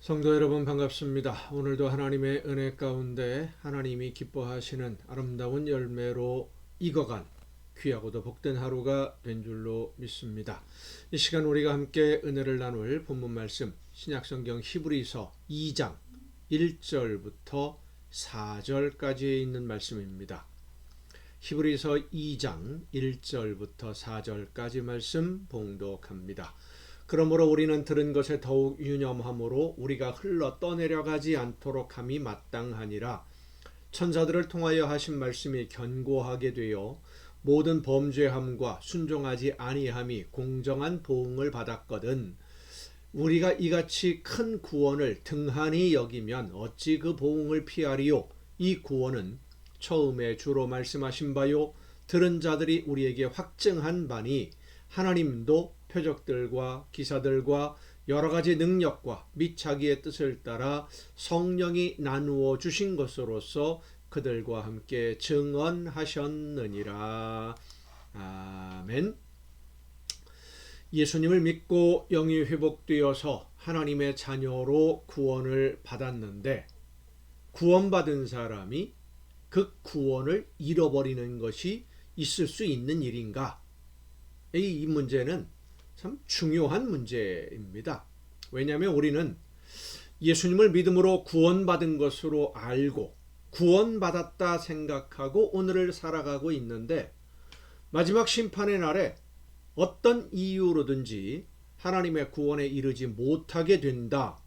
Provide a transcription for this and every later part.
성도 여러분 반갑습니다. 오늘도 하나님의 은혜 가운데 하나님이 기뻐하시는 아름다운 열매로 익어간 귀하고도 복된 하루가 된 줄로 믿습니다. 이 시간 우리가 함께 은혜를 나눌 본문 말씀 신약성경 히브리서 2장 1절부터 4절까지에 있는 말씀입니다. 히브리서 2장 1절부터 4절까지 말씀 봉독합니다. 그러므로 우리는 들은 것에 더욱 유념함으로 우리가 흘러 떠내려가지 않도록 함이 마땅하니라. 천사들을 통하여 하신 말씀이 견고하게 되어 모든 범죄함과 순종하지 아니함이 공정한 보응을 받았거든. 우리가 이같이 큰 구원을 등한히 여기면 어찌 그 보응을 피하리요. 이 구원은 처음에 주로 말씀하신 바요 들은 자들이 우리에게 확증한 바니 하나님도 표적들과 기사들과 여러 가지 능력과 및 자기의 뜻을 따라 성령이 나누어 주신 것으로서 그들과 함께 증언하셨느니라. 아멘. 예수님을 믿고 영이 회복되어서 하나님의 자녀로 구원을 받았는데 구원받은 사람이 그 구원을 잃어버리는 것이 있을 수 있는 일인가? 이 문제는 참 중요한 문제입니다. 왜냐하면 우리는 예수님을 믿음으로 구원받은 것으로 알고 구원받았다 생각하고 오늘을 살아가고 있는데 마지막 심판의 날에 어떤 이유로든지 하나님의 구원에 이르지 못하게 된다.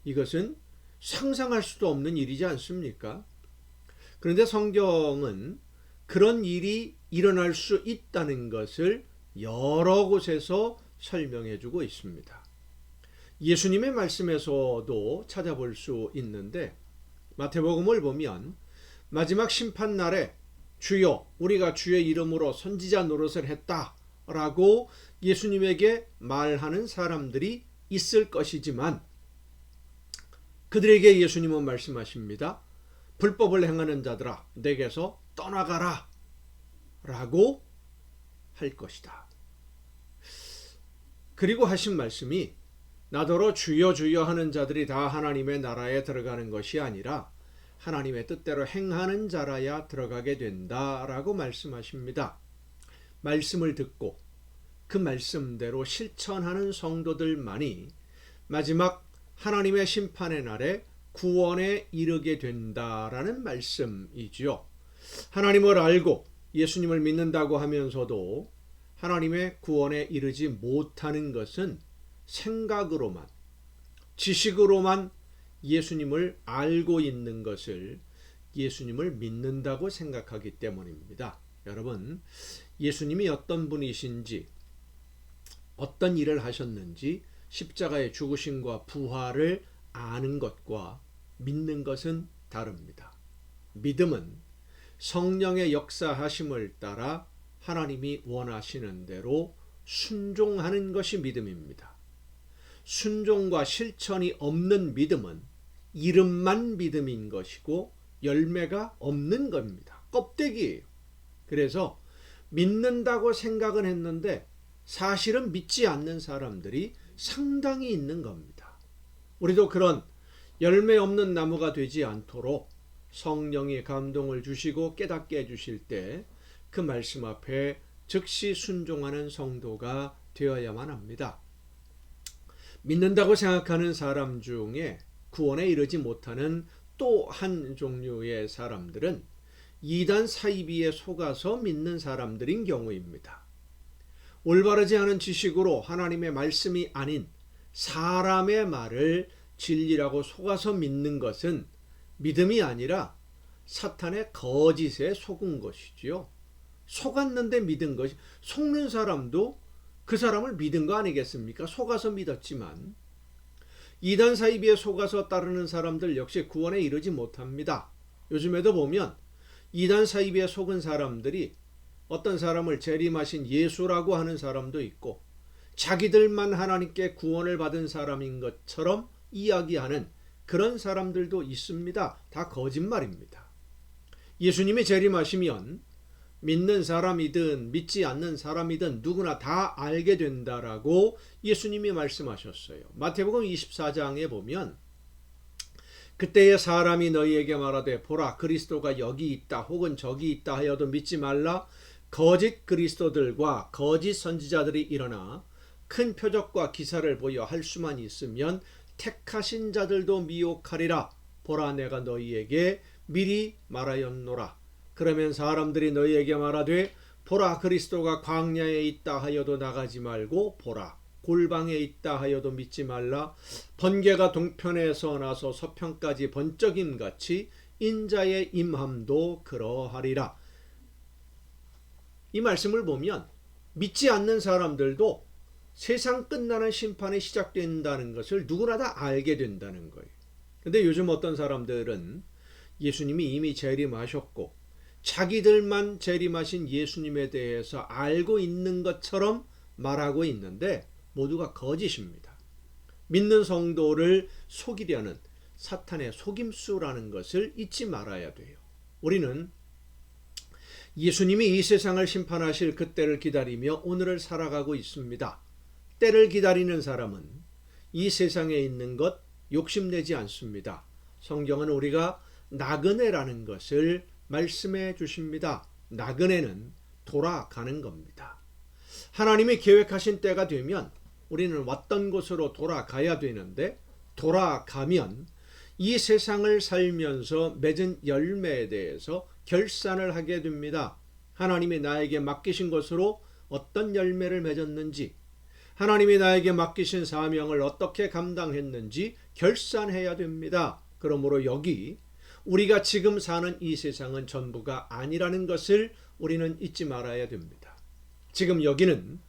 이것은 상상할 수도 없는 일이지 않습니까? 그런데 성경은 그런 일이 일어날 수 있다는 것을 여러 곳에서 설명해 주고 있습니다. 예수님의 말씀에서도 찾아볼 수 있는데 마태복음을 보면 마지막 심판날에 주여 우리가 주의 이름으로 선지자 노릇을 했다라고 예수님에게 말하는 사람들이 있을 것이지만 그들에게 예수님은 말씀하십니다. 불법을 행하는 자들아 내게서 떠나가라 라고 할 것이다. 그리고 하신 말씀이 나더러 주여 주여 하는 자들이 다 하나님의 나라에 들어가는 것이 아니라 하나님의 뜻대로 행하는 자라야 들어가게 된다라고 말씀하십니다. 말씀을 듣고 그 말씀대로 실천하는 성도들만이 마지막 하나님의 심판의 날에 구원에 이르게 된다라는 말씀이지요. 하나님을 알고 예수님을 믿는다고 하면서도 하나님의 구원에 이르지 못하는 것은 생각으로만, 지식으로만 예수님을 알고 있는 것을 예수님을 믿는다고 생각하기 때문입니다. 여러분, 예수님이 어떤 분이신지, 어떤 일을 하셨는지 십자가의 죽으심과 부활을 아는 것과 믿는 것은 다릅니다. 믿음은 성령의 역사하심을 따라 하나님이 원하시는 대로 순종하는 것이 믿음입니다. 순종과 실천이 없는 믿음은 이름만 믿음인 것이고 열매가 없는 겁니다. 껍데기예요. 그래서 믿는다고 생각은 했는데 사실은 믿지 않는 사람들이 상당히 있는 겁니다. 우리도 그런 열매 없는 나무가 되지 않도록 성령이 감동을 주시고 깨닫게 해주실 때 그 말씀 앞에 즉시 순종하는 성도가 되어야만 합니다. 믿는다고 생각하는 사람 중에 구원에 이르지 못하는 또 한 종류의 사람들은 이단 사이비에 속아서 믿는 사람들인 경우입니다. 올바르지 않은 지식으로 하나님의 말씀이 아닌 사람의 말을 진리라고 속아서 믿는 것은 믿음이 아니라 사탄의 거짓에 속은 것이지요. 속았는데 믿은 것이, 속는 사람도 그 사람을 믿은 거 아니겠습니까? 속아서 믿었지만 이단 사이비에 속아서 따르는 사람들 역시 구원에 이르지 못합니다. 요즘에도 보면 이단 사이비에 속은 사람들이 어떤 사람을 재림하신 예수라고 하는 사람도 있고 자기들만 하나님께 구원을 받은 사람인 것처럼 이야기하는 그런 사람들도 있습니다. 다 거짓말입니다. 예수님이 재림하시면 믿는 사람이든 믿지 않는 사람이든 누구나 다 알게 된다라고 예수님이 말씀하셨어요. 마태복음 24장에 보면 그때에 사람이 너희에게 말하되 보라 그리스도가 여기 있다 혹은 저기 있다 하여도 믿지 말라. 거짓 그리스도들과 거짓 선지자들이 일어나 큰 표적과 기사를 보여 할 수만 있으면 택하신 자들도 미혹하리라. 보라 내가 너희에게 미리 말하였노라. 그러면 사람들이 너희에게 말하되 보라 그리스도가 광야에 있다 하여도 나가지 말고 보라 골방에 있다 하여도 믿지 말라. 번개가 동편에서 나서 서편까지 번쩍임같이 인자의 임함도 그러하리라. 이 말씀을 보면 믿지 않는 사람들도 세상 끝나는 심판이 시작된다는 것을 누구나 다 알게 된다는 거예요. 근데 요즘 어떤 사람들은 예수님이 이미 재림하셨고 자기들만 재림하신 예수님에 대해서 알고 있는 것처럼 말하고 있는데 모두가 거짓입니다. 믿는 성도를 속이려는 사탄의 속임수라는 것을 잊지 말아야 돼요. 우리는 예수님이 이 세상을 심판하실 그때를 기다리며 오늘을 살아가고 있습니다. 때를 기다리는 사람은 이 세상에 있는 것 욕심내지 않습니다. 성경은 우리가 나그네라는 것을 말씀해 주십니다. 나그네는 돌아가는 겁니다. 하나님이 계획하신 때가 되면 우리는 왔던 곳으로 돌아가야 되는데 돌아가면 이 세상을 살면서 맺은 열매에 대해서 결산을 하게 됩니다. 하나님이 나에게 맡기신 것으로 어떤 열매를 맺었는지, 하나님이 나에게 맡기신 사명을 어떻게 감당했는지 결산해야 됩니다. 그러므로 여기 우리가 지금 사는 이 세상은 전부가 아니라는 것을 우리는 잊지 말아야 됩니다. 지금 여기는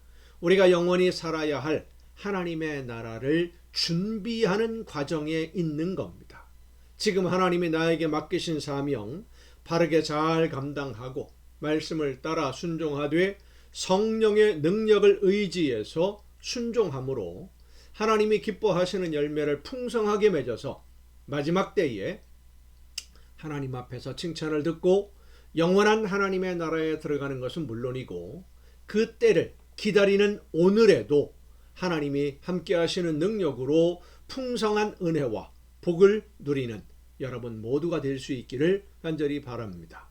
우리가 영원히 살아야 할 하나님의 나라를 준비하는 과정에 있는 겁니다. 지금 하나님이 나에게 맡기신 사명 바르게 잘 감당하고 말씀을 따라 순종하되 성령의 능력을 의지해서 순종함으로 하나님이 기뻐하시는 열매를 풍성하게 맺어서 마지막 때에 하나님 앞에서 칭찬을 듣고 영원한 하나님의 나라에 들어가는 것은 물론이고 그 때를 기다리는 오늘에도 하나님이 함께 하시는 능력으로 풍성한 은혜와 복을 누리는 여러분 모두가 될 수 있기를 간절히 바랍니다.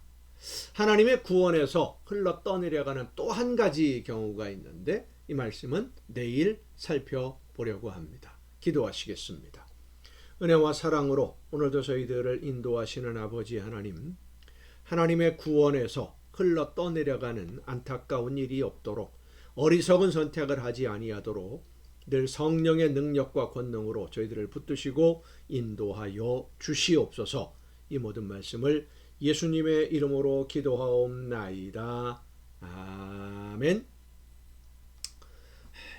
하나님의 구원에서 흘러 떠내려가는 또 한 가지 경우가 있는데 이 말씀은 내일 살펴보려고 합니다. 기도하시겠습니다. 은혜와 사랑으로 오늘도 저희들을 인도하시는 아버지 하나님, 하나님의 구원에서 흘러 떠내려가는 안타까운 일이 없도록 어리석은 선택을 하지 아니하도록 늘 성령의 능력과 권능으로 저희들을 붙드시고 인도하여 주시옵소서. 이 모든 말씀을 예수님의 이름으로 기도하옵나이다. 아멘.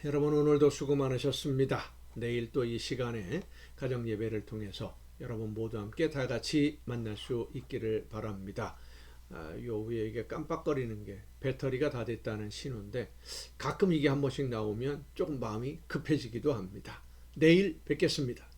여러분 오늘도 수고 많으셨습니다. 내일 또 이 시간에 가정 예배를 통해서 여러분 모두 함께 다 같이 만날 수 있기를 바랍니다. 요 위에 이게 깜빡거리는 게 배터리가 다 됐다는 신호인데 가끔 이게 한 번씩 나오면 조금 마음이 급해지기도 합니다. 내일 뵙겠습니다.